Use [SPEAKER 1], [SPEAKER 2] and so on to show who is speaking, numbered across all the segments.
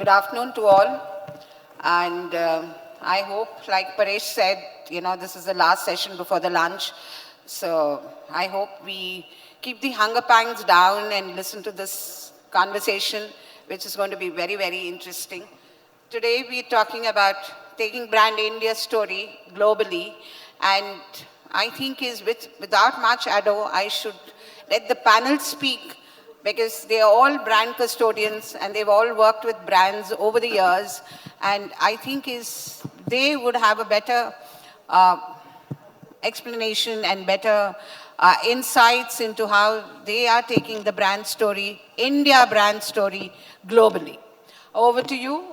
[SPEAKER 1] Good afternoon to all. And I hope, like Paresh said, this is the last session before the lunch. So I hope we keep the hunger pangs down and listen to this conversation, which is going to be very, very interesting. Today we're talking about taking brand India's story globally. And I think without much ado, I should let the panel speak because they are all brand custodians and they've all worked with brands over the years. And I think they would have a better explanation and better insights into how they are taking the brand story, India brand story, globally. Over to you.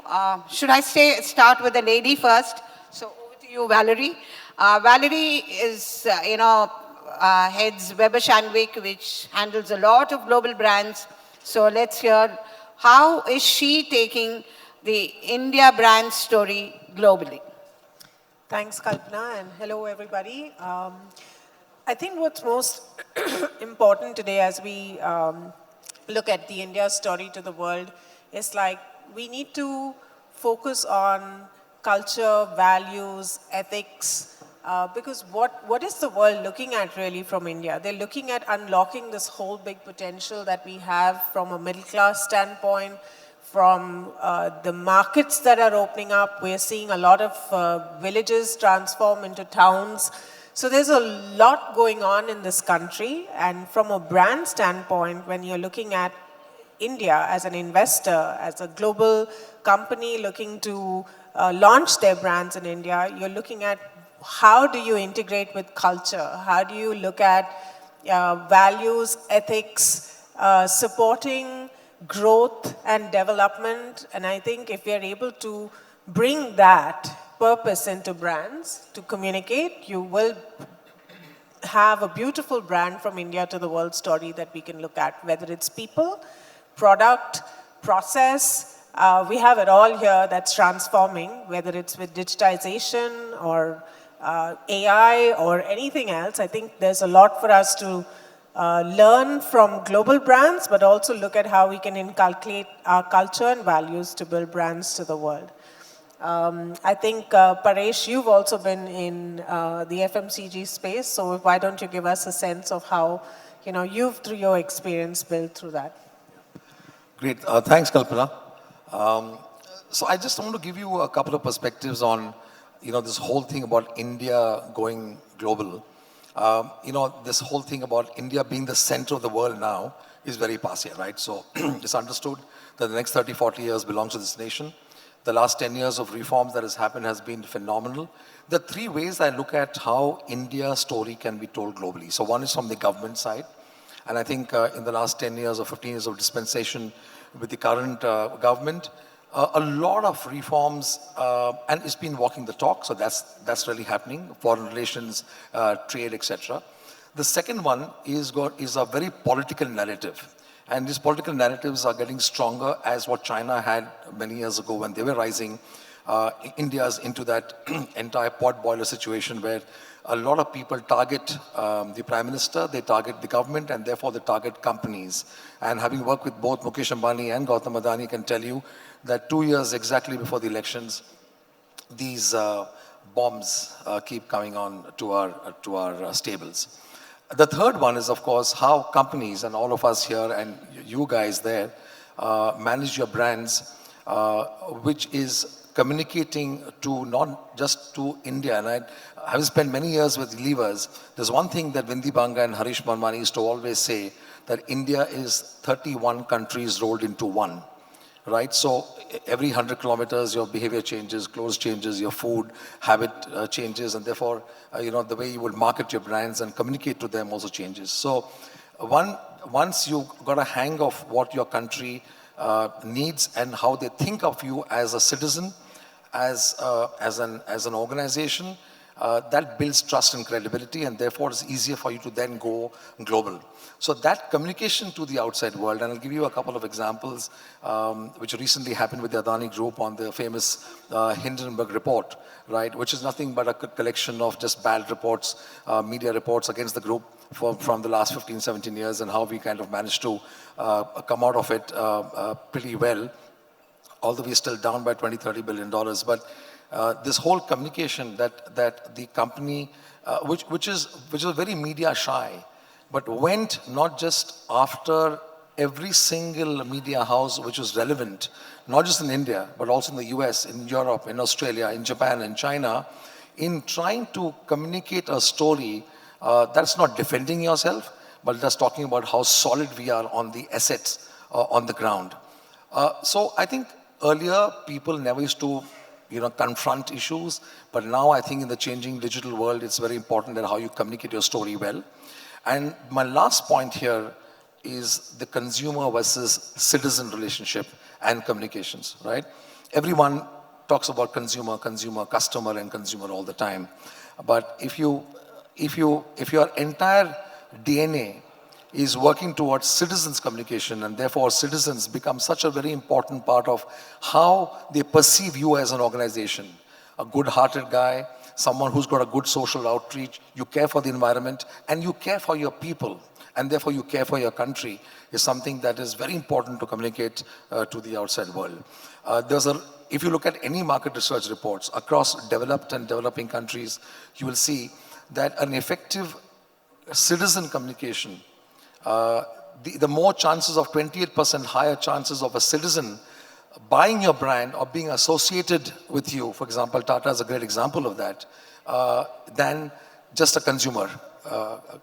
[SPEAKER 1] Should I start with the lady first? So over to you, Valerie. Valerie is, heads Weber Shandwick, which handles a lot of global brands. So let's hear how is she taking the India brand story globally.
[SPEAKER 2] Thanks, Kalpana, and hello, everybody. I think what's most important today as we look at the India story to the world is we need to focus on culture, values, ethics, because what is the world looking at really from India? They're looking at unlocking this whole big potential that we have from a middle class standpoint, from the markets that are opening up. We're seeing a lot of villages transform into towns. So there's a lot going on in this country. And from a brand standpoint, when you're looking at India as an investor, as a global company looking to launch their brands in India, you're looking at how do you integrate with culture? How do you look at values, ethics, supporting growth and development? And I think if we are able to bring that purpose into brands to communicate, you will have a beautiful brand from India to the world story that we can look at, whether it's people, product, process. We have it all here that's transforming, whether it's with digitization or AI or anything else. I think there's a lot for us to learn from global brands, but also look at how we can inculcate our culture and values to build brands to the world. I think, Paresh, you've also been in the FMCG space, so why don't you give us a sense of how, you've, through your experience, built through that.
[SPEAKER 3] Great. Thanks, Kalpana. So I just want to give you a couple of perspectives on, this whole thing about India going global. This whole thing about India being the center of the world now is very passe, right? So it's understood that the next 30, 40 years belongs to this nation. The last 10 years of reforms that has happened has been phenomenal. There are three ways I look at how India's story can be told globally. So one is from the government side. And I think in the last 10 years or 15 years of dispensation with the current government, a lot of reforms, and it's been walking the talk, so that's really happening, foreign relations, trade, etc. The second one is a very political narrative. And these political narratives are getting stronger as what China had many years ago when they were rising. India's into that entire pot boiler situation where a lot of people target the Prime Minister, they target the government, and therefore they target companies. And having worked with both Mukesh Ambani and Gautam Adani, can tell you that 2 years exactly before the elections, these bombs keep coming on to our stables. The third one is, of course, how companies and all of us here and you guys there manage your brands, which is communicating to not just to India. And I have spent many years with levers. There's one thing that Vindi Banga and Harish Manwani used to always say, that India is 31 countries rolled into one. Right? So every 100 kilometers, your behavior changes, clothes changes, your food habit changes, and therefore, the way you would market your brands and communicate to them also changes. So once you got a hang of what your country needs and how they think of you as a citizen, as an organization, that builds trust and credibility, and therefore it's easier for you to then go global. So that communication to the outside world, and I'll give you a couple of examples, which recently happened with the Adani Group on the famous Hindenburg report, right, which is nothing but a collection of just bad reports, media reports against the group from the last 15, 17 years, and how we kind of managed to come out of it pretty well. although we're still down by 20, $30 billion. But this whole communication that the company, which is very media shy, but went not just after every single media house which was relevant, not just in India, but also in the US, in Europe, in Australia, in Japan, in China, in trying to communicate a story that's not defending yourself, but that's talking about how solid we are on the assets on the ground. So I think earlier people never used to confront issues, but now I think in the changing digital world, it's very important that how you communicate your story well. And my last point here is the consumer versus citizen relationship and communications, right? Everyone talks about consumer, customer, and consumer all the time. But if your entire DNA is working towards citizens' communication, and therefore citizens become such a very important part of how they perceive you as an organization. A good-hearted guy, someone who's got a good social outreach, you care for the environment, and you care for your people, and therefore you care for your country, is something that is very important to communicate to the outside world. If you look at any market research reports across developed and developing countries, you will see that an effective citizen communication, the more chances of 28% higher chances of a citizen buying your brand or being associated with you, for example, Tata is a great example of that, than just a consumer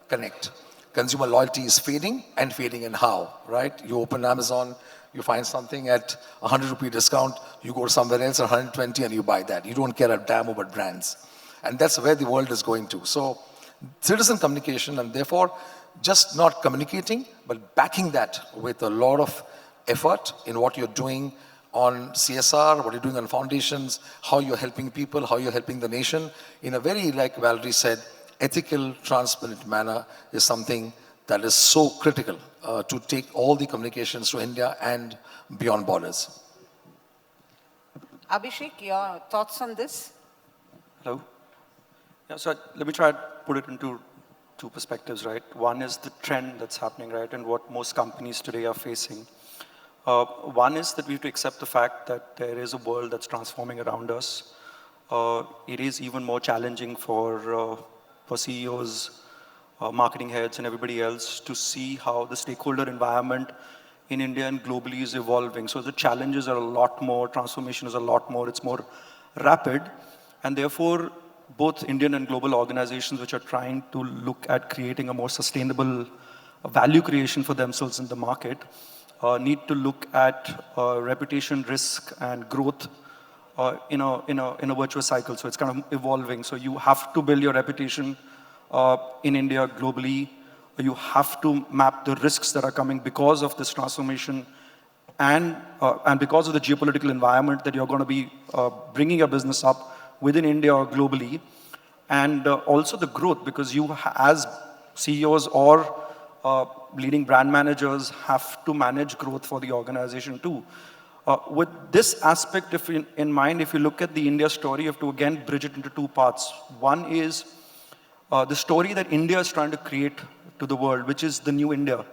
[SPEAKER 3] connect. Consumer loyalty is fading, and fading in how, right? You open Amazon, you find something at 100 rupee discount, you go somewhere else at 120 and you buy that. You don't care a damn about brands. And that's where the world is going to. So citizen communication, and therefore just not communicating, but backing that with a lot of effort in what you're doing on CSR, what you're doing on foundations, how you're helping people, how you're helping the nation, in a very, like Valerie said, ethical, transparent manner is something that is so critical to take all the communications to India and beyond borders.
[SPEAKER 1] Abhishek, your thoughts on this?
[SPEAKER 4] Hello. Yeah, so let me try to put it into two perspectives, right? One is the trend that's happening, right, and what most companies today are facing. One is that we have to accept the fact that there is a world that's transforming around us. It is even more challenging for CEOs, marketing heads, and everybody else to see how the stakeholder environment in India and globally is evolving. So the challenges are a lot more, transformation is a lot more, it's more rapid, and therefore both Indian and global organizations which are trying to look at creating a more sustainable value creation for themselves in the market need to look at reputation, risk, and growth in a virtuous cycle. So it's kind of evolving. So you have to build your reputation in India globally. You have to map the risks that are coming because of this transformation and because of the geopolitical environment that you're going to be bringing your business up within India or globally. And also the growth, because you as CEOs or leading brand managers have to manage growth for the organization too. With this aspect in mind, if you look at the India story, you have to again bridge it into two parts. One is the story that India is trying to create to the world, which is the new India,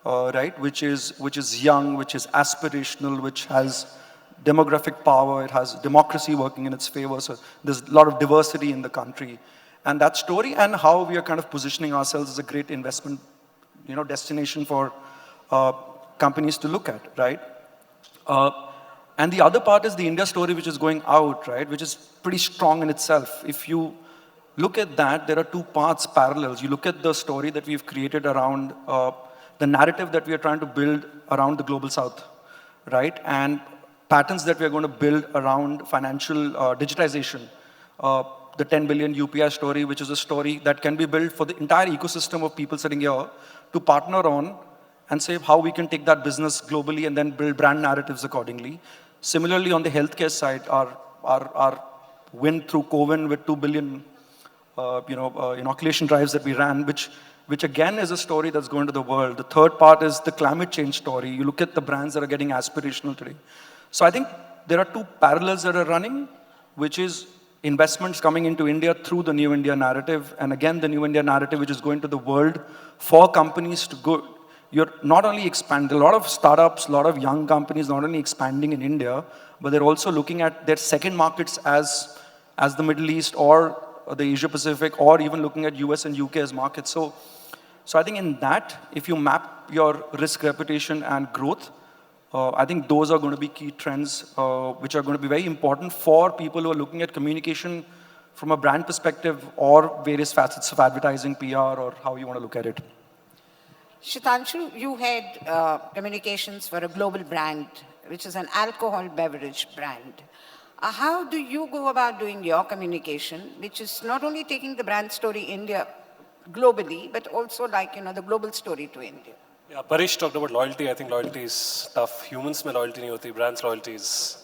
[SPEAKER 4] right? Which is young, which is aspirational, which has demographic power, it has democracy working in its favor. So there's a lot of diversity in the country. And that story and how we are kind of positioning ourselves as a great investment destination for companies to look at, right? And the other part is the India story, which is going out, right? Which is pretty strong in itself. If you look at that, there are two parts parallels. You look at the story that we've created around the narrative that we are trying to build around the global south, right? And patterns that we are going to build around financial digitization. The 10 billion UPI story, which is a story that can be built for the entire ecosystem of people sitting here to partner on and say how we can take that business globally and then build brand narratives accordingly. Similarly, on the healthcare side, our win through COVID with 2 billion inoculation drives that we ran, which again is a story that's going to the world. The third part is the climate change story. You look at the brands that are getting aspirational today. So I think there are two parallels that are running, which is investments coming into India through the New India narrative, and again the New India narrative which is going to the world for companies to go, you're not only expanding, a lot of startups, a lot of young companies not only expanding in India, but they're also looking at their second markets as the Middle East or the Asia Pacific, or even looking at US and UK as markets. So I think in that, if you map your risk, reputation, and growth, I think those are going to be key trends which are going to be very important for people who are looking at communication from a brand perspective or various facets of advertising, PR, or how you want to look at it.
[SPEAKER 1] Shetanshu, you had communications for a global brand, which is an alcohol beverage brand. How do you go about doing your communication, which is not only taking the brand story India globally, but also like, the global story to India?
[SPEAKER 5] Yeah, Paresh talked about loyalty. I think loyalty is tough. Humans mein loyalty nahi hoti. Brands loyalty is,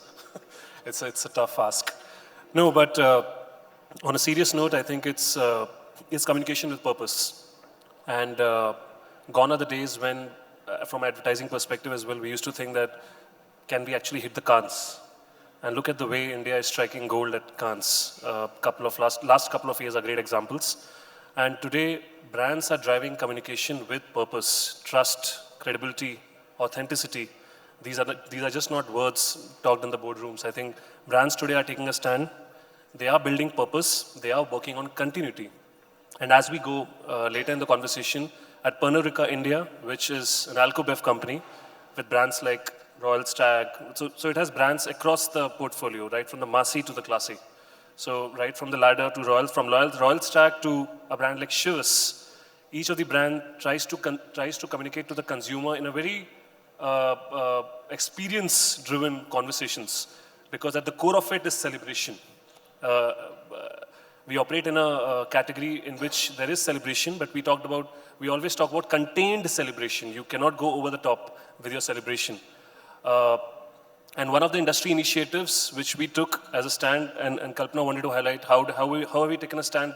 [SPEAKER 5] it's a tough ask. No, but on a serious note, I think it's communication with purpose. And gone are the days when, from an advertising perspective as well, we used to think that, can we actually hit the Cannes? And look at the way India is striking gold at Cannes. Last couple of years are great examples. And today, brands are driving communication with purpose, trust, credibility, authenticity. These are just not words talked in the boardrooms. I think brands today are taking a stand. They are building purpose. They are working on continuity. And as we go later in the conversation, at Pernod India, which is an alco-bev company with brands like Royal Stag. So it has brands across the portfolio, right from the massy to the classy. So right from the ladder to Royal Stag to a brand like Chivas, each of the brand tries to communicate to the consumer in a very experience-driven conversations, because at the core of it is celebration. We operate in a category in which there is celebration, but we always talk about contained celebration. You cannot go over the top with your celebration. And one of the industry initiatives which we took as a stand, and Kalpana wanted to highlight how have we taken a stand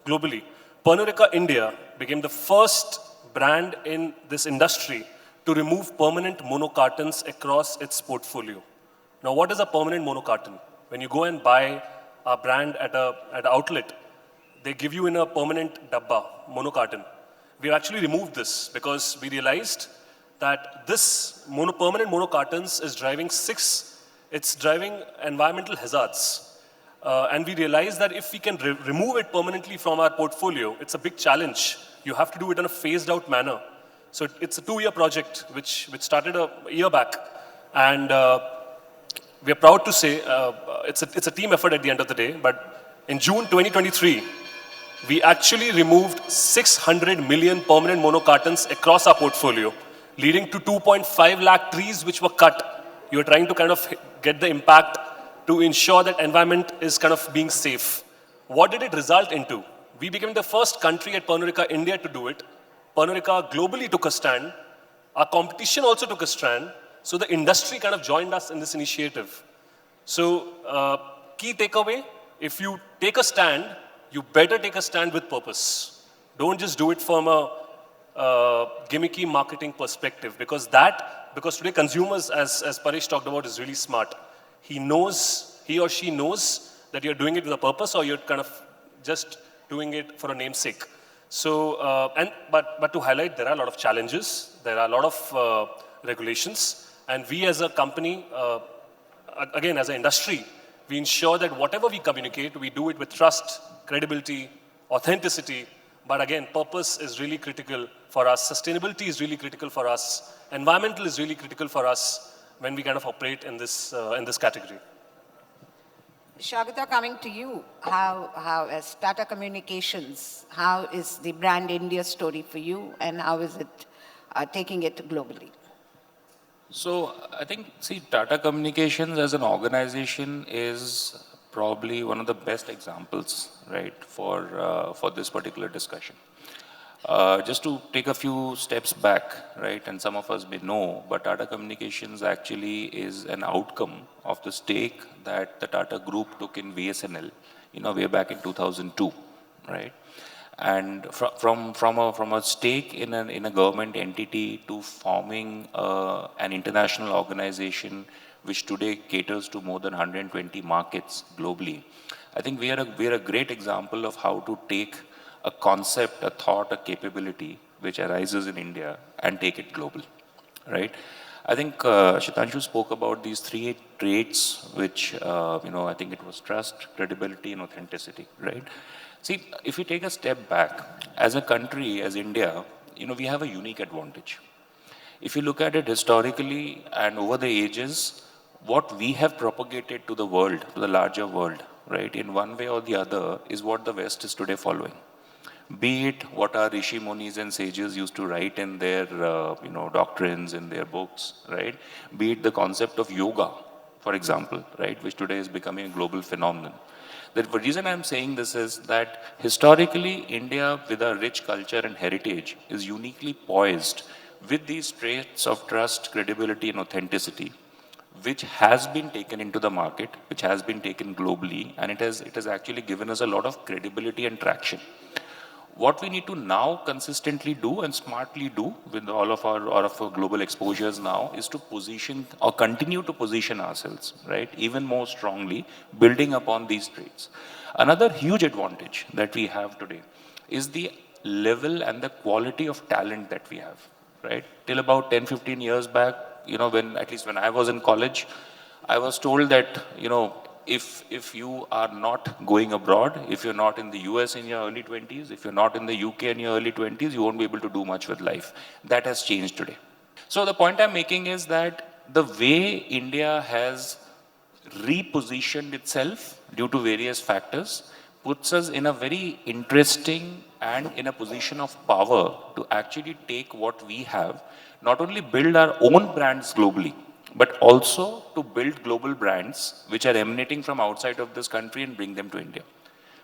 [SPEAKER 5] globally. Pernod India became the first brand in this industry to remove permanent mono cartons across its portfolio. Now, what is a permanent mono carton? When you go and buy a brand at an outlet, they give you in a permanent dabba, mono carton. We actually removed this because we realized that this permanent mono cartons is driving environmental hazards. And we realized that if we can remove it permanently from our portfolio, it's a big challenge. You have to do it in a phased out manner. So it's a 2-year project which started a year back. And we are proud to say it's a team effort at the end of the day, but in June 2023, we actually removed 600 million permanent mono cartons across our portfolio, leading to 2.5 lakh trees which were cut. You are trying to kind of get the impact to ensure that environment is kind of being safe. What did it result into? We became the first country at Pernod India to do it. Pernod globally took a stand. Our competition also took a stand. So the industry kind of joined us in this initiative. So key takeaway, if you take a stand, you better take a stand with purpose. Don't just do it from a gimmicky marketing perspective, because today consumers, as Paresh talked about, is really smart. He or she knows that you're doing it with a purpose, or you're kind of just doing it for a namesake. So, but to highlight, there are a lot of challenges, there are a lot of regulations, and we as a company, again as an industry, we ensure that whatever we communicate, we do it with trust, credibility, authenticity. But again, purpose is really critical for us. Sustainability is really critical for us. Environmental is really critical for us when we kind of operate in this category.
[SPEAKER 1] Saugata, coming to you, how as Tata Communications, how is the brand India story for you, and how is it taking it globally?
[SPEAKER 6] So I think, Tata Communications as an organization is probably one of the best examples, right, for this particular discussion. Just to take a few steps back, right, and some of us may know, but Tata Communications actually is an outcome of the stake that the Tata Group took in VSNL, way back in 2002, right? And from a stake in a government entity to forming an international organization which today caters to more than 120 markets globally, I think we are a great example of how to take a concept, a thought, a capability, which arises in India and take it global, right? I think Shetanshu spoke about these three traits, which, I think it was trust, credibility, and authenticity, right? See, if we take a step back, as a country, as India, we have a unique advantage. If you look at it historically and over the ages, what we have propagated to the world, to the larger world, right, in one way or the other, is what the West is today following. Be it what our Rishi Munis and sages used to write in their, doctrines, in their books, right? Be it the concept of yoga, for example, right, which today is becoming a global phenomenon. The reason I'm saying this is that historically, India, with a rich culture and heritage, is uniquely poised with these traits of trust, credibility, and authenticity, which has been taken into the market, which has been taken globally, and it has actually given us a lot of credibility and traction. What we need to now consistently do and smartly do with all of our global exposures now is to position or continue to position ourselves, right, even more strongly, building upon these traits. Another huge advantage that we have today is the level and the quality of talent that we have, right? Till about 10, 15 years back, at least when I was in college, I was told that, if you are not going abroad, if you're not in the US in your early 20s, if you're not in the UK in your early 20s, you won't be able to do much with life. That has changed today. So the point I'm making is that the way India has repositioned itself due to various factors puts us in a very interesting and in a position of power to actually take what we have, not only build our own brands globally, but also to build global brands which are emanating from outside of this country and bring them to India.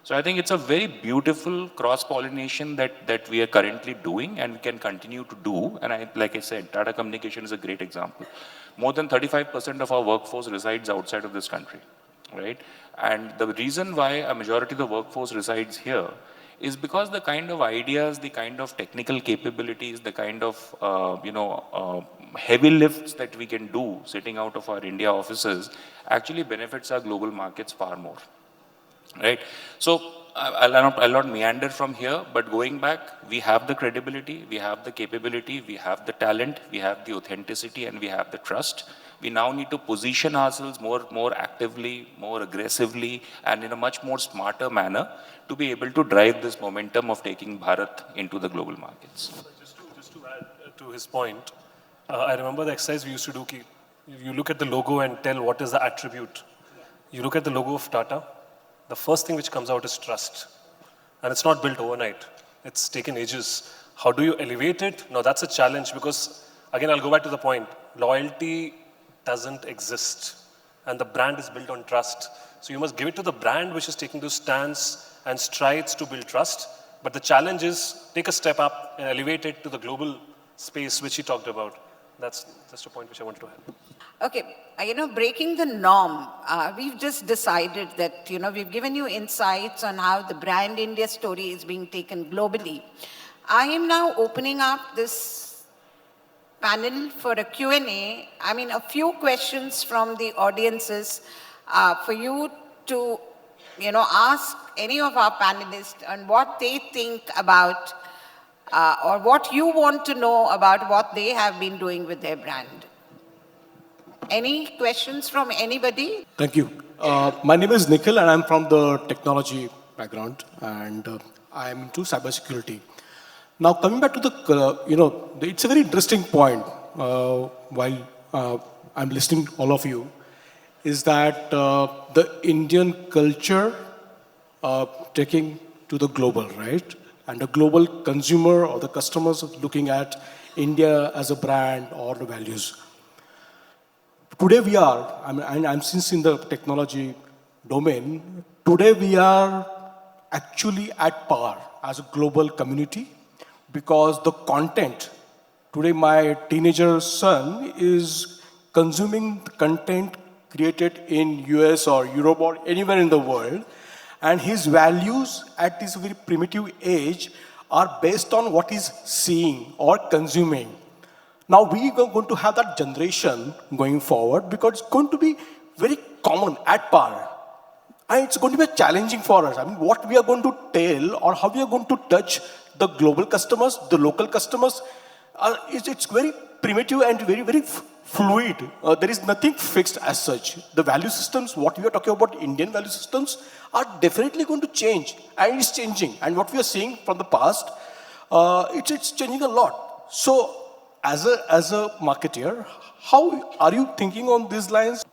[SPEAKER 6] So I think it's a very beautiful cross-pollination that we are currently doing and can continue to do. And like I said, Tata Communication is a great example. More than 35% of our workforce resides outside of this country, right? And the reason why a majority of the workforce resides here is because the kind of ideas, the kind of technical capabilities, the kind of, heavy lifts that we can do sitting out of our India offices actually benefits our global markets far more, right? So I'll not meander from here, but going back, we have the credibility, we have the capability, we have the talent, we have the authenticity, and we have the trust. We now need to position ourselves more actively, more aggressively, and in a much more smarter manner to be able to drive this momentum of taking Bharat into the global markets.
[SPEAKER 5] Just to add to his point, I remember the exercise we used to do. You look at the logo and tell what is the attribute. You look at the logo of Tata, the first thing which comes out is trust. And it's not built overnight. It's taken ages. How do you elevate it? Now that's a challenge because, again, I'll go back to the point. Loyalty doesn't exist. And the brand is built on trust. So you must give it to the brand which is taking those stance and strides to build trust. But the challenge is take a step up and elevate it to the global space which he talked about. That's just a point which I wanted to add.
[SPEAKER 1] Okay, breaking the norm, we've just decided that, we've given you insights on how the brand India story is being taken globally. I am now opening up this panel for a Q&A. A few questions from the audiences for you to, ask any of our panelists on what they think about or what you want to know about what they have been doing with their brand. Any questions from anybody?
[SPEAKER 7] Thank you. My name is Nikhil and I'm from the technology background and I'm into cybersecurity. Now coming back to it's a very interesting point while I'm listening to all of you, is that the Indian culture taking to the global, right? And the global consumer or the customers looking at India as a brand or the values. Today we are, I'm since in the technology domain, today we are actually at par as a global community because the content, today my teenager son is consuming content created in US or Europe or anywhere in the world, and his values at this very primitive age are based on what he's seeing or consuming. Now we are going to have that generation going forward because it's going to be very common at par. And it's going to be challenging for us. I mean, what we are going to tell or how we are going to touch the global customers, the local customers, it's very primitive and very, very fluid. There is nothing fixed as such. The value systems, what we are talking about, Indian value systems, are definitely going to change, and it's changing. And what we are seeing from the past, it's changing a lot. So, as a marketer, how are you thinking on these lines?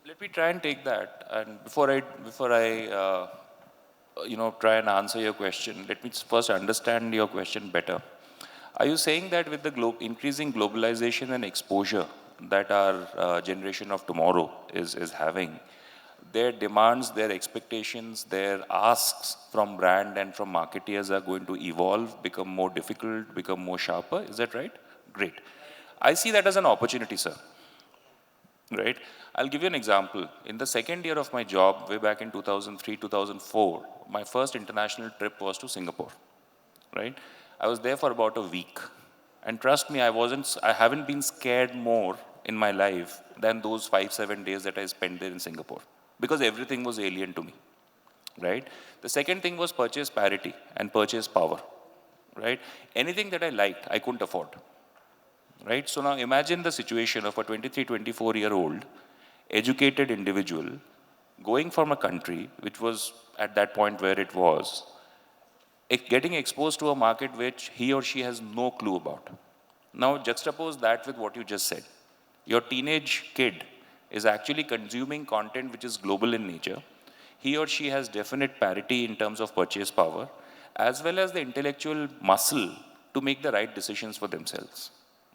[SPEAKER 6] Let me try and take that. And before I try and answer your question, let me first understand your question better. Are you saying that with the increasing globalization and exposure that our generation of tomorrow is having, their demands, their expectations, their asks from brand and from marketeers are going to evolve, become more difficult, become more sharper? Is that right? Great. I see that as an opportunity, sir. Right? I'll give you an example. In the second year of my job, way back in 2003, 2004, my first international trip was to Singapore. Right? I was there for about a week. And trust me, I haven't been scared more in my life than those 5-7 days that I spent there in Singapore. Because everything was alien to me. Right? The second thing was purchase parity and purchase power. Right? Anything that I liked, I couldn't afford. Right? So now imagine the situation of a 23, 24-year-old educated individual going from a country which was at that point where it was, getting exposed to a market which he or she has no clue about. Now juxtapose that with what you just said. Your teenage kid is actually consuming content which is global in nature. He or she has definite parity in terms of purchase power, as well as the intellectual muscle to make the right decisions for themselves.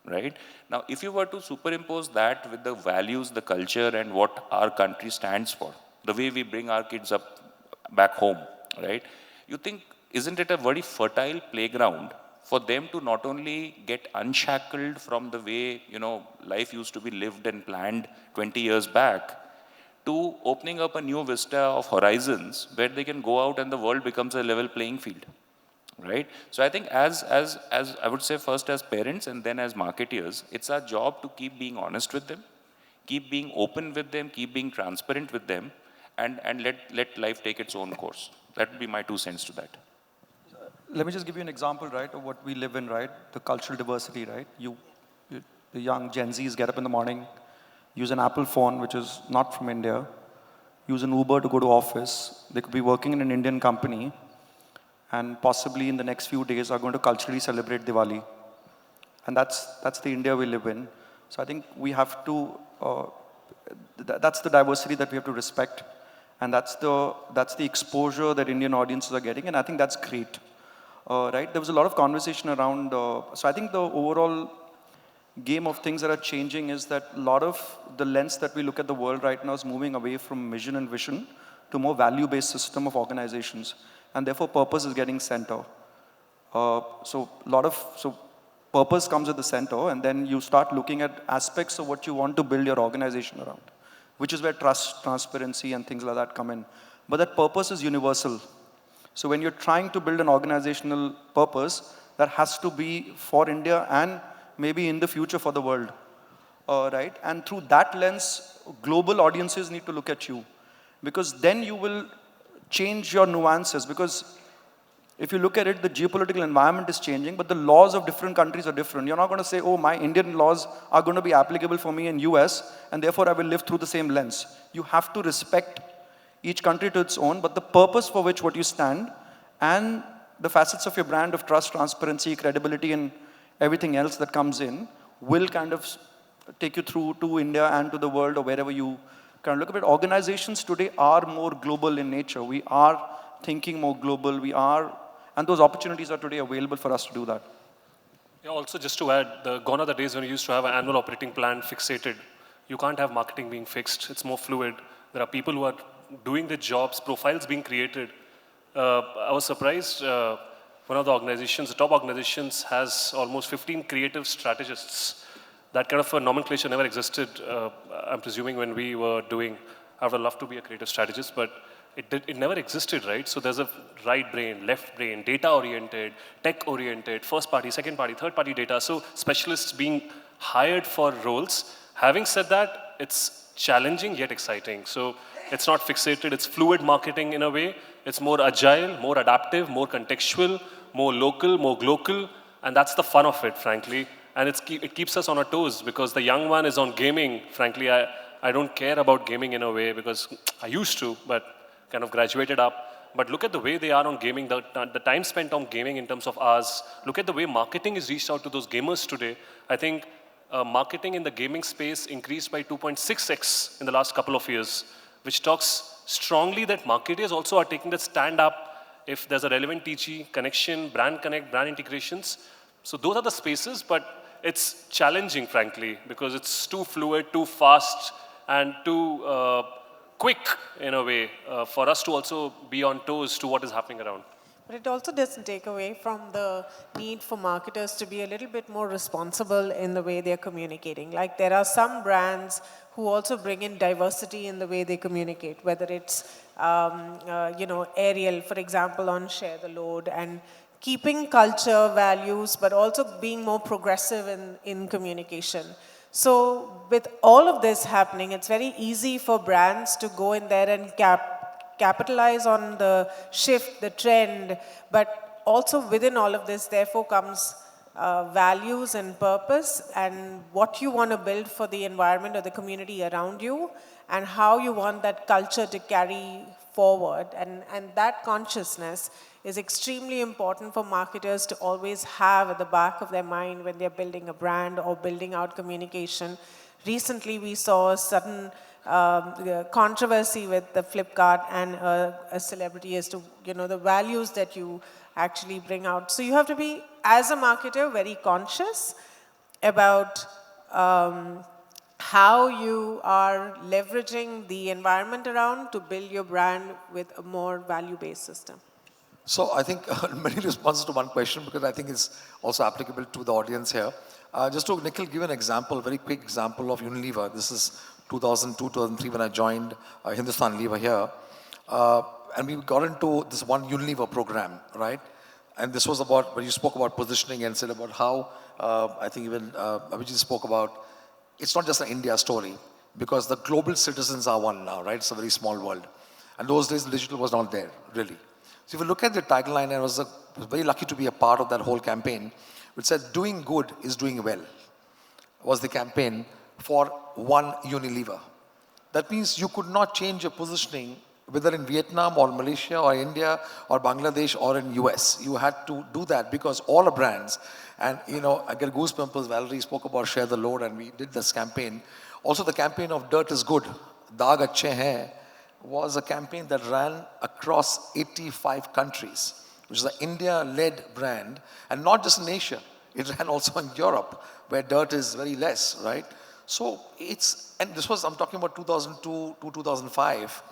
[SPEAKER 6] Right? Now, if you were to superimpose that with the values, the culture, and what our country stands for, the way we bring our kids up back home, right? You think, isn't it a very fertile playground for them to not only get unshackled from the way, life used to be lived and planned 20 years back, to opening up a new vista of horizons where they can go out and the world becomes a level playing field? Right? So I think as I would say, first as parents and then as marketeers, it's our job to keep being honest with them, keep being open with them, keep being transparent with them, and let life take its own course. That would be my 2 cents to that.
[SPEAKER 4] Let me just give you an example, right, of what we live in, right? The cultural diversity, right? The young Gen Zs get up in the morning, use an Apple phone, which is not from India, use an Uber to go to office. They could be working in an Indian company, and possibly in the next few days are going to culturally celebrate Diwali. And that's the India we live in. So I think we have to, that's the diversity that we have to respect. And that's the exposure that Indian audiences are getting, and I think that's great. Right? There was a lot of conversation around, so I think the overall game of things that are changing is that a lot of the lens that we look at the world right now is moving away from mission and vision to more value-based system of organizations. And therefore purpose is getting center. So purpose comes at the center, and then you start looking at aspects of what you want to build your organization around, which is where trust, transparency, and things like that come in. But that purpose is universal. So when you're trying to build an organizational purpose, that has to be for India and maybe in the future for the world. Right? And through that lens, global audiences need to look at you, because then you will change your nuances. Because if you look at it, the geopolitical environment is changing, but the laws of different countries are different. You're not going to say, oh, my Indian laws are going to be applicable for me in US, and therefore I will live through the same lens. You have to respect each country to its own, but the purpose for which what you stand and the facets of your brand of trust, transparency, credibility, and everything else that comes in will kind of take you through to India and to the world or wherever you kind of look at it. Organizations today are more global in nature. We are thinking more global. And those opportunities are today available for us to do that.
[SPEAKER 5] Yeah, also just to add, gone are the days when you used to have an annual operating plan fixated. You can't have marketing being fixed. It's more fluid. There are people who are doing the jobs, profiles being created. I was surprised, one of the organizations, the top organizations, has almost 15 creative strategists. That kind of a nomenclature never existed, I'm presuming, when we were doing. I would love to be a creative strategist, but it never existed, right? So there's a right brain, left brain, data-oriented, tech-oriented, first-party, second-party, third-party data. So specialists being hired for roles. Having said that, it's challenging yet exciting. So It's not fixated. It's fluid marketing in a way. It's more agile, more adaptive, more contextual, more local, more global. And that's the fun of it, frankly. And it keeps us on our toes because the young one is on gaming. Frankly, I don't care about gaming in a way because I used to, but kind of graduated up. But look at the way they are on gaming, the time spent on gaming in terms of hours. Look at the way marketing is reached out to those gamers today. I think marketing in the gaming space increased by 2.6x in the last couple of years, which talks strongly that marketers also are taking that stand up if there's a relevant TG, connection, brand connect, brand integrations. So those are the spaces, but it's challenging, frankly, because it's too fluid, too fast, and too quick, in a way, for us to also be on toes to what is happening around.
[SPEAKER 2] But it also doesn't take away from the need for marketers to be a little bit more responsible in the way they're communicating. Like there are some brands who also bring in diversity in the way they communicate, whether it's, Ariel, for example, on Share the Load, and keeping culture, values, but also being more progressive in communication. So with all of this happening, it's very easy for brands to go in there and capitalize on the shift, the trend, but also within all of this, therefore, comes values and purpose and what you want to build for the environment or the community around you and how you want that culture to carry forward. And that consciousness is extremely important for marketers to always have at the back of their mind when they're building a brand or building out communication. Recently, we saw a sudden controversy with the Flipkart and a celebrity as to the values that you actually bring out. So you have to be, as a marketer, very conscious about how you are leveraging the environment around to build your brand with a more value-based system.
[SPEAKER 3] So I think many responses to one question because I think it's also applicable to the audience here. Just to, Nikhil, give an example, very quick example of Unilever. This is 2002, 2003 when I joined Hindustan Lever here. And we got into this one Unilever program, right? And this was about, when you spoke about positioning and said about how, I think even Abhishek spoke about, it's not just an India story because the global citizens are one now, right? It's a very small world. And those days digital was not there, really. So if you look at the tagline, I was very lucky to be a part of that whole campaign, which said, doing good is doing well, was the campaign for one Unilever. That means you could not change your positioning whether in Vietnam or Malaysia or India or Bangladesh or in US. You had to do that because all are brands. And I get goosebumps. Valerie spoke about Share the Load and we did this campaign. Also the campaign of Dirt is Good, Daag Achhe Hain, was a campaign that ran across 85 countries, which is an India-led brand, and not just in Asia. It ran also in Europe, where dirt is very less, right? So and this was, I'm talking about 2002 to 2005,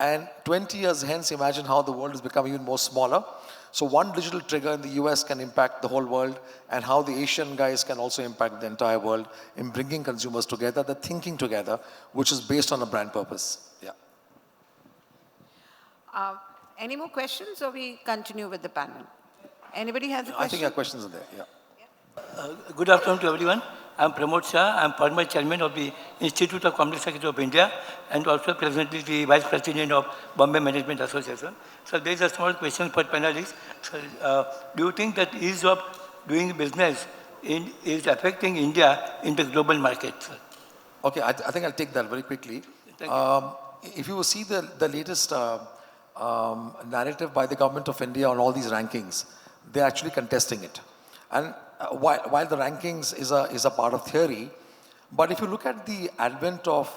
[SPEAKER 3] and 20 years hence, imagine how the world has become even more smaller. So one digital trigger in the US can impact the whole world, and how the Asian guys can also impact the entire world in bringing consumers together, the thinking together, which is based on a brand purpose. Yeah.
[SPEAKER 1] Any more questions or we continue with the panel? Anybody has a question?
[SPEAKER 3] I think our questions are there, yeah.
[SPEAKER 8] Good afternoon to everyone. I'm Pernod Shah. I'm former chairman of the Institute of Company Secretary of India and also presently the vice president of Bombay Management Association. So there is a small question for panelists. So, do you think that ease of doing business is affecting India in the global market?
[SPEAKER 3] Okay, I think I'll take that very quickly. If you see the latest narrative by the government of India on all these rankings, they're actually contesting it. And while the rankings is a part of theory, but if you look at the advent of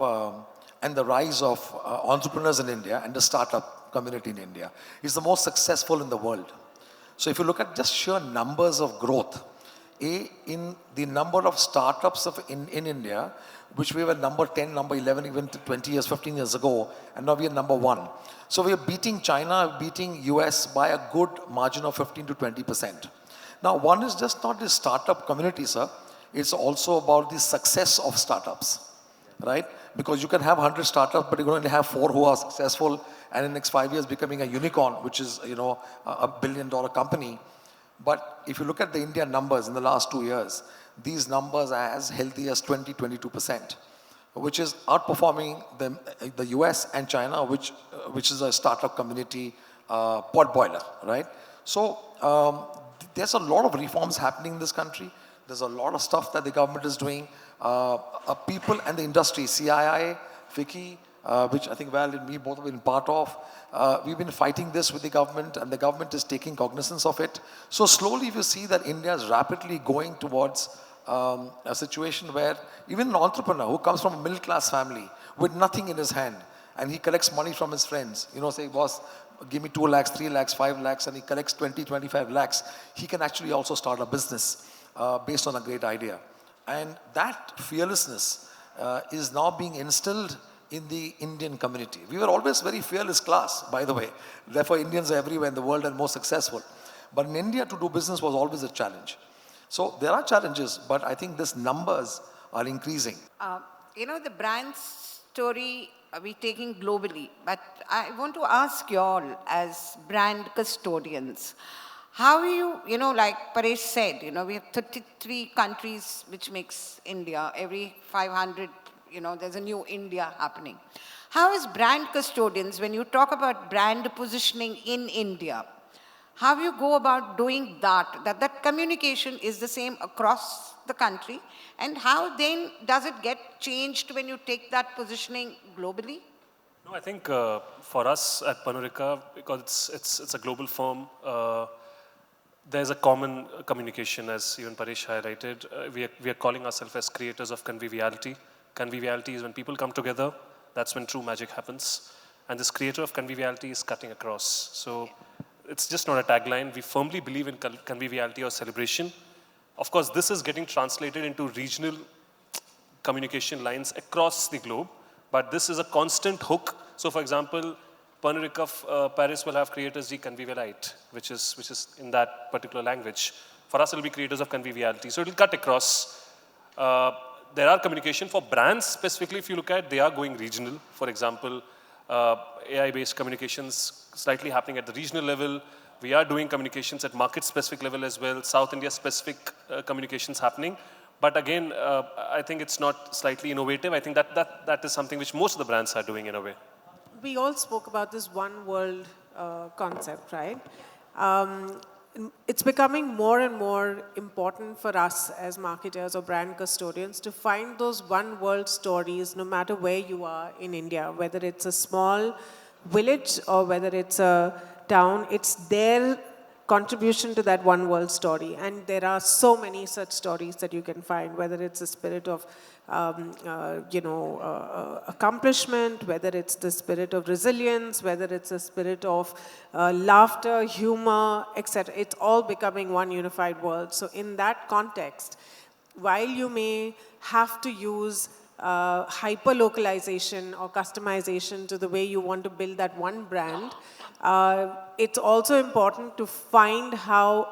[SPEAKER 3] and the rise of entrepreneurs in India and the startup community in India, it's the most successful in the world. So if you look at just sheer numbers of growth, in the number of startups in India, which we were number 10, number 11, even 20 years, 15 years ago, and now we are number 1. So we are beating China, beating US by a good margin of 15 to 20%. Now, one is just not the startup community, sir. It's also about the success of startups, right? Because you can have 100 startups, but you can only have 4 who are successful, and in the next 5 years becoming a unicorn, which is, a $1 billion company. But if you look at the India numbers in the last 2 years, these numbers are as healthy as 20, 22%. which is outperforming the US and China, which is a startup community pot boiler, right? So there's a lot of reforms happening in this country. There's a lot of stuff that the government is doing. People and the industry, CII, Vicky, which I think Val and me both have been part of, we've been fighting this with the government, and the government is taking cognizance of it. So slowly we see that India is rapidly going towards a situation where even an entrepreneur who comes from a middle-class family with nothing in his hand, and he collects money from his friends, say, boss, give me 2 lakhs, 3 lakhs, 5 lakhs, and he collects 20, 25 lakhs, he can actually also start a business based on a great idea. And that fearlessness is now being instilled in the Indian community. We were always very fearless class, by the way. Therefore, Indians are everywhere in the world and more successful. But in India, to do business was always a challenge. So there are challenges, but I think these numbers are increasing.
[SPEAKER 1] The brand story we're taking globally, but I want to ask you all as brand custodians, how you, like Paresh said, we have 33 countries which makes India. Every 500, there's a new India happening. How is brand custodians, when you talk about brand positioning in India, how you go about doing that communication is the same across the country, and how then does it get changed when you take that positioning globally?
[SPEAKER 5] No, I think for us at Pernod Ricard, because it's a global firm, there's a common communication, as even Paresh highlighted. We are calling ourselves as creators of conviviality. Conviviality is when people come together, that's when true magic happens. And this creator of conviviality is cutting across. So it's just not a tagline. We firmly believe in conviviality or celebration. Of course, this is getting translated into regional communication lines across the globe, but this is a constant hook. So for example, Pernod Ricard Paris will have creators de convivialite, which is in that particular language. For us, it will be creators of conviviality. So it will cut across. There are communication for brands specifically. If you look at, they are going regional. For example, AI-based communications slightly happening at the regional level. We are doing communications at market-specific level as well. South India-specific communications happening. But again, I think it's not slightly innovative. I think that is something which most of the brands are doing in a way.
[SPEAKER 2] We all spoke about this one world concept, right? It's becoming more and more important for us as marketers or brand custodians to find those one world stories no matter where you are in India, whether it's a small village or whether it's a town. It's their contribution to that one world story. And there are so many such stories that you can find, whether it's a spirit of accomplishment, whether it's the spirit of resilience, whether it's a spirit of laughter, humor, etc. It's all becoming one unified world. So in that context, while you may have to use hyper-localization or customization to the way you want to build that one brand, it's also important to find how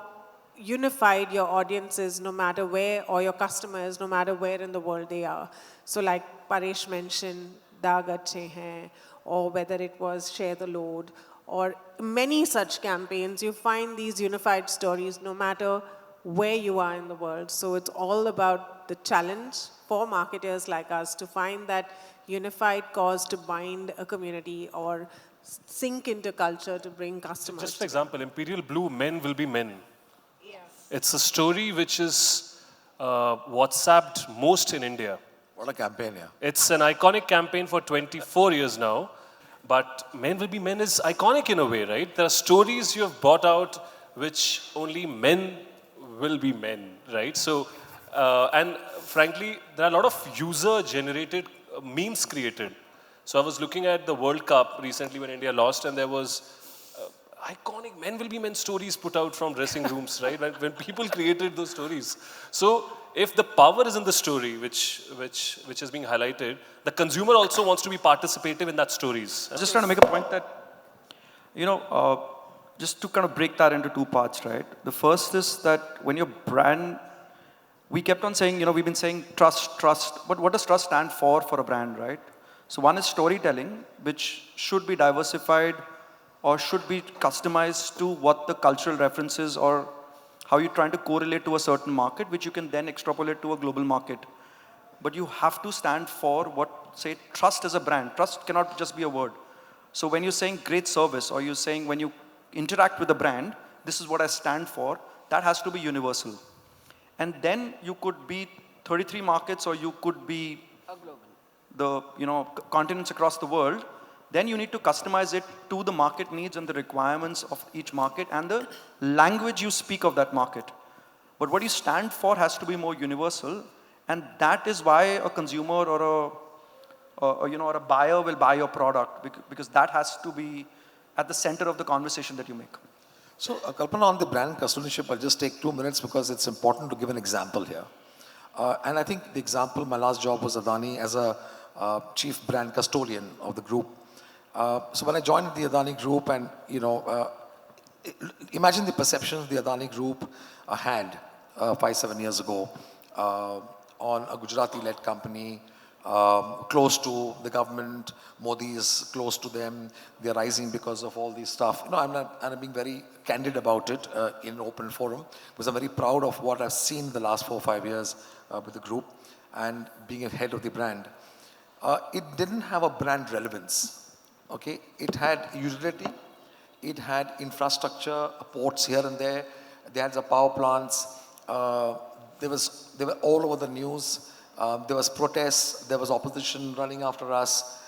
[SPEAKER 2] unified your audience is no matter where, or your customers, no matter where in the world they are. So like Paresh mentioned, Daag Achhe Hain, or whether it was Share the Load, or many such campaigns, you find these unified stories no matter where you are in the world. So it's all about the challenge for marketers like us to find that unified cause to bind a community or sink into culture to bring customers.
[SPEAKER 5] Just for example, Imperial Blue, men will be men. It's a story which is WhatsApped most in India.
[SPEAKER 3] What a campaign, yeah.
[SPEAKER 5] It's an iconic campaign for 24 years now. But Men Will Be Men is iconic in a way, right? There are stories you have brought out which only men will be men, right? So, and frankly, there are a lot of user-generated memes created. So I was looking at the World Cup recently when India lost, and there was iconic Men Will Be Men stories put out from dressing rooms, right? When people created those stories. So if the power is in the story, which is being highlighted, the consumer also wants to be participative in that stories.
[SPEAKER 4] Just trying to make a point that, just to kind of break that into two parts, right? The first is that when your brand, we kept on saying, we've been saying trust, but what does trust stand for a brand, right? So one is storytelling, which should be diversified or should be customized to what the cultural references or how you're trying to correlate to a certain market, which you can then extrapolate to a global market. but you have to stand for what, say, trust as a brand. Trust cannot just be a word. So when you're saying great service, or you're saying when you interact with a brand, this is what I stand for, that has to be universal. And then you could be 33 markets, or you could be the continents across the world. Then you need to customize it to the market needs and the requirements of each market and the language you speak of that market. But what you stand for has to be more universal, and that is why a consumer or a buyer will buy your product, because that has to be at the center of the conversation that you make.
[SPEAKER 3] So, Kalpana, on the brand custodianship, I'll just take 2 minutes because it's important to give an example here. And I think the example, my last job was Adani as a chief brand custodian of the group. So when I joined the Adani group, and imagine the perceptions the Adani group had 5-7 years ago on a Gujarati-led company, close to the government. Modi is close to them. They're rising because of all these stuff. I'm being very candid about it in an open forum, because I'm very proud of what I've seen the last 4 or 5 years with the group and being head of the brand. It didn't have a brand relevance. Okay, it had utility, it had infrastructure, ports here and there. They had the power plants. They were all over the news. There was protests. There was opposition running after us.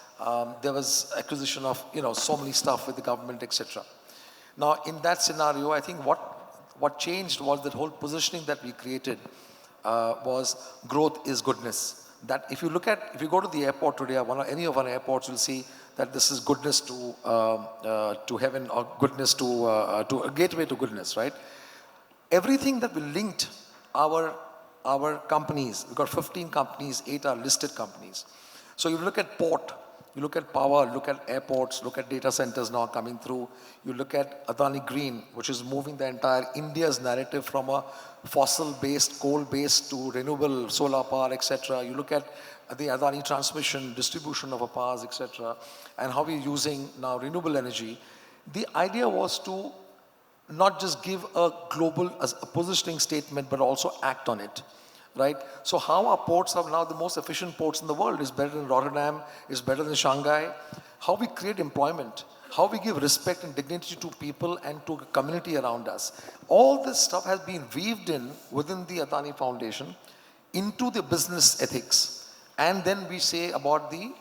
[SPEAKER 3] There was acquisition of so many stuff with the government, etc. Now, in that scenario, I think what changed was that whole positioning that we created was growth is goodness. That if you go to the airport today, any of our airports, you'll see that this is goodness to heaven, or goodness to a gateway to goodness, right? Everything that we linked our companies, we've got 15 companies, 8 are listed companies. So you look at port, you look at power, look at airports, look at data centers now coming through. You look at Adani Green, which is moving the entire India's narrative from a fossil-based, coal-based to renewable solar power, etc. You look at the Adani transmission, distribution of our powers, etc., and how we're using now renewable energy. The idea was to not just give a global a positioning statement, but also act on it, right? So how our ports are now the most efficient ports in the world is better than Rotterdam, is better than Shanghai. How we create employment, how we give respect and dignity to people and to the community around us. All this stuff has been weaved in within the Adani Foundation into the business ethics. And then we say about the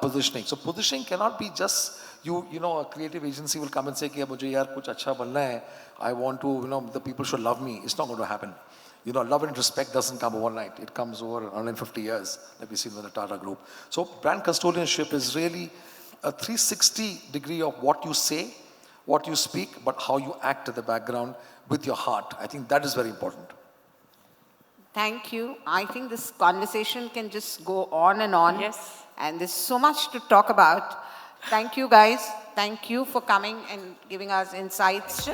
[SPEAKER 3] positioning. So positioning cannot be just a creative agency will come and say, "Mujhe yaar kuch acha banna hai. I want to, the people should love me." It's not going to happen. Love and respect doesn't come overnight. It comes over 150 years, like we've seen with the Tata Group. So brand custodianship is really a 360 degree of what you say, what you speak, but how you act at the background with your heart. I think that is very important.
[SPEAKER 1] Thank you. I think this conversation can just go on and on.
[SPEAKER 9] Yes.
[SPEAKER 1] And there's so much to talk about. Thank you, guys. Thank you for coming and giving us insights.